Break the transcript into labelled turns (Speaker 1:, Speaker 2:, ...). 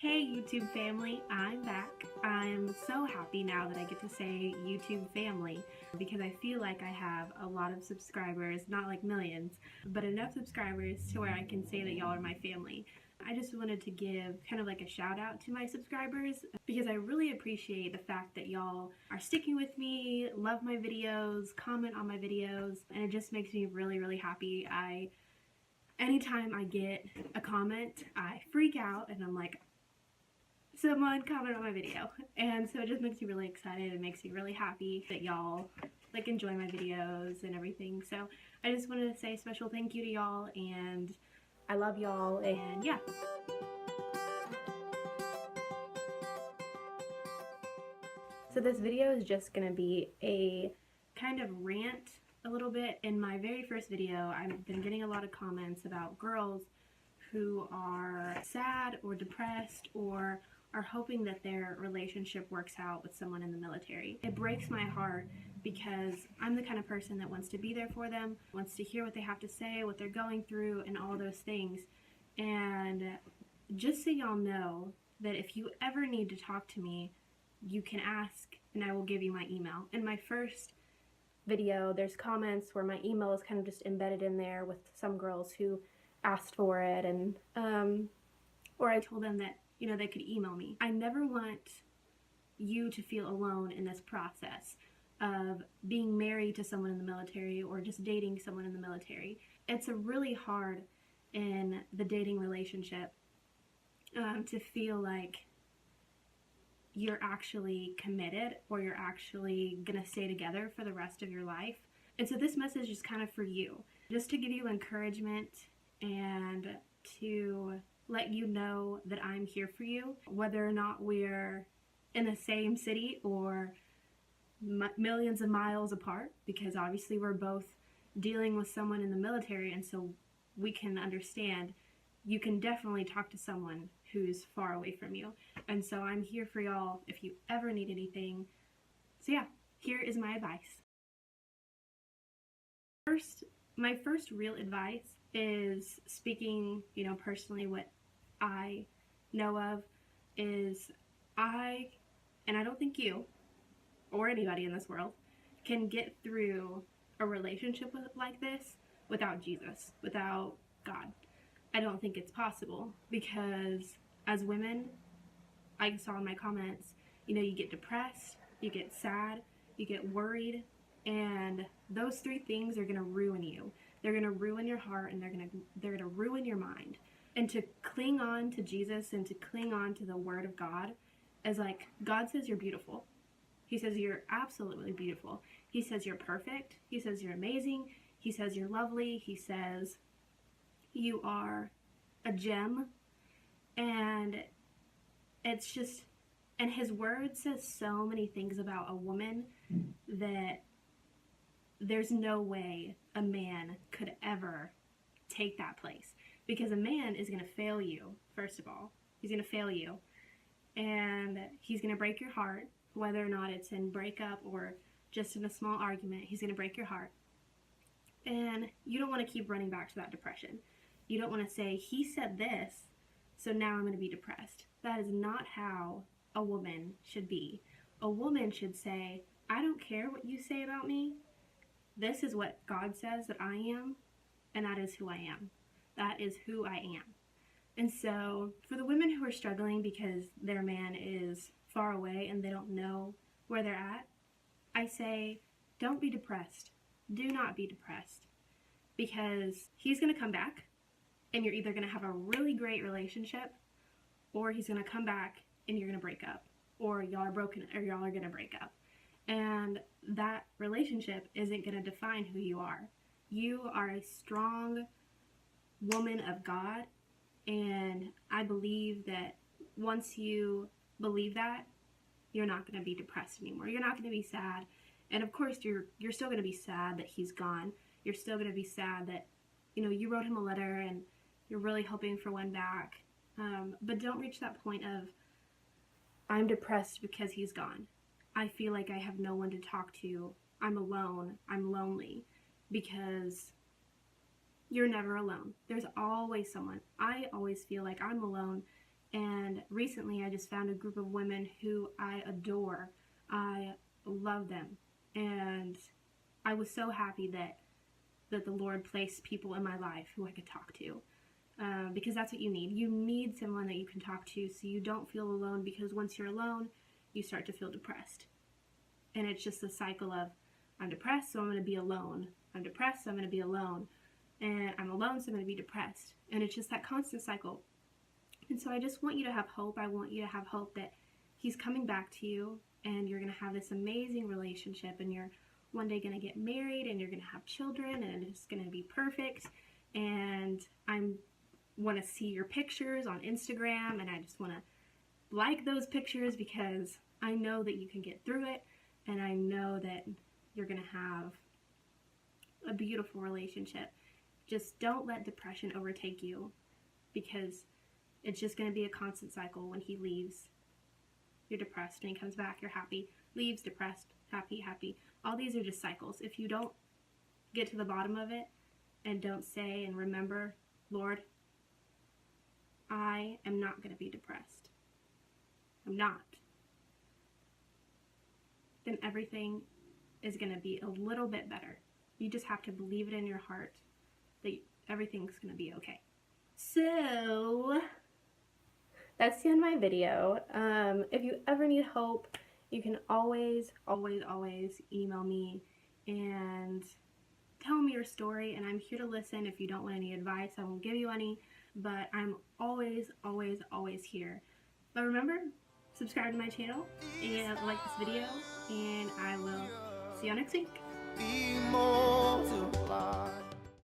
Speaker 1: Hey YouTube family, I'm back. I'm so happy now that I get to say YouTube family because I feel like I have a lot of subscribers, not like millions, but enough subscribers to where I can say that y'all are my family. I just wanted to give kind of like a shout out to my subscribers because I really appreciate the fact that y'all are sticking with me, love my videos, comment on my videos, and it just makes me really happy. Anytime I get a comment, I freak out and I'm like, someone comment on my video, and so it just makes me really excited. It makes me really happy that y'all like enjoy my videos and everything. So I just wanted to say a special thank you to y'all, and I love y'all, and yeah. So this video is just gonna be a kind of rant a little bit. In my very first video, I've been getting a lot of comments about girls who are sad or depressed or are hoping that their relationship works out with someone in the military. It breaks my heart because I'm the kind of person that wants to be there for them, wants to hear what they have to say, what they're going through, and all those things. And just so y'all know that if you ever need to talk to me, you can ask and I will give you my email. In my first video, there's comments where my email is kind of just embedded in there with some girls who asked for it, and or I told them that, you know, they could email me. I never want you to feel alone in this process of being married to someone in the military or just dating someone in the military. It's really hard in the dating relationship to feel like you're actually committed or you're actually gonna stay together for the rest of your life. And so this message is kind of for you, just to give you encouragement and to let you know that I'm here for you, whether or not we're in the same city or millions of miles apart, because obviously we're both dealing with someone in the military, and so we can understand. You can definitely talk to someone who's far away from you. And so I'm here for y'all if you ever need anything. So yeah, here is my advice. My first real advice is speaking, you know, personally, what I know of is and I don't think you or anybody in this world can get through a relationship like this without Jesus, without God. I don't think it's possible, because as women, I saw in my comments, you know, you get depressed, you get sad, you get worried, and those three things are gonna ruin you. They're gonna ruin your heart, and they're gonna ruin your mind. And to cling on to Jesus and to cling on to the Word of God is like, God says you're beautiful. He says you're absolutely beautiful. He says you're perfect. He says you're amazing. He says you're lovely. He says you are a gem. And it's just, and His Word says so many things about a woman that there's no way a man could ever take that place, because a man is going to fail you. First of all, he's going to fail you, and he's going to break your heart, whether or not it's in breakup or just in a small argument. He's going to break your heart, and you don't want to keep running back to that depression. You don't want to say, he said this, so now I'm going to be depressed. That is not how a woman should be. A woman should say, I don't care what you say about me. This is what God says that I am, and that is who I am. That is who I am. And so for the women who are struggling because their man is far away and they don't know where they're at, I say, don't be depressed. Do not be depressed, because he's going to come back, and you're either going to have a really great relationship, or he's going to come back and you're going to break up, or y'all are broken, or y'all are going to break up. And that relationship isn't going to define who you are. You are a strong woman of God, and I believe that once you believe that, you're not going to be depressed anymore. You're not going to be sad. And of course, you're still going to be sad that he's gone. You're still going to be sad that, you know, you wrote him a letter and you're really hoping for one back. But don't reach that point of, I'm depressed because he's gone. I feel like I have no one to talk to. I'm alone. I'm lonely. Because you're never alone. There's always someone. I always feel like I'm alone And recently I just found a group of women who I adore. I love them. And I was so happy that the Lord placed people in my life who I could talk to. Because that's what you need. You need someone that you can talk to so you don't feel alone, because once you're alone, you start to feel depressed. And it's just a cycle of, I'm depressed, so I'm going to be alone. I'm depressed, so I'm going to be alone. And I'm alone, so I'm going to be depressed. And it's just that constant cycle. And so I just want you to have hope. I want you to have hope that He's coming back to you, and you're going to have this amazing relationship, and you're one day going to get married, and you're going to have children, and it's going to be perfect. And I want to see your pictures on Instagram, and I just want to like those pictures, because I know that you can get through it, and I know that you're going to have a beautiful relationship. Just don't let depression overtake you, because it's just going to be a constant cycle. When He leaves, you're depressed. When He comes back, you're happy. Leaves, depressed, happy, happy. All these are just cycles. If you don't get to the bottom of it and don't say and remember, Lord, I am not going to be depressed. I'm not. Then everything is going to be a little bit better. You just have to believe it in your heart that everything's going to be okay. So, that's the end of my video. If you ever need hope, you can always email me and tell me your story, and I'm here to listen. If you don't want any advice, I won't give you any, but I'm always here. But remember, subscribe to my channel and like this video, and I will see you next week.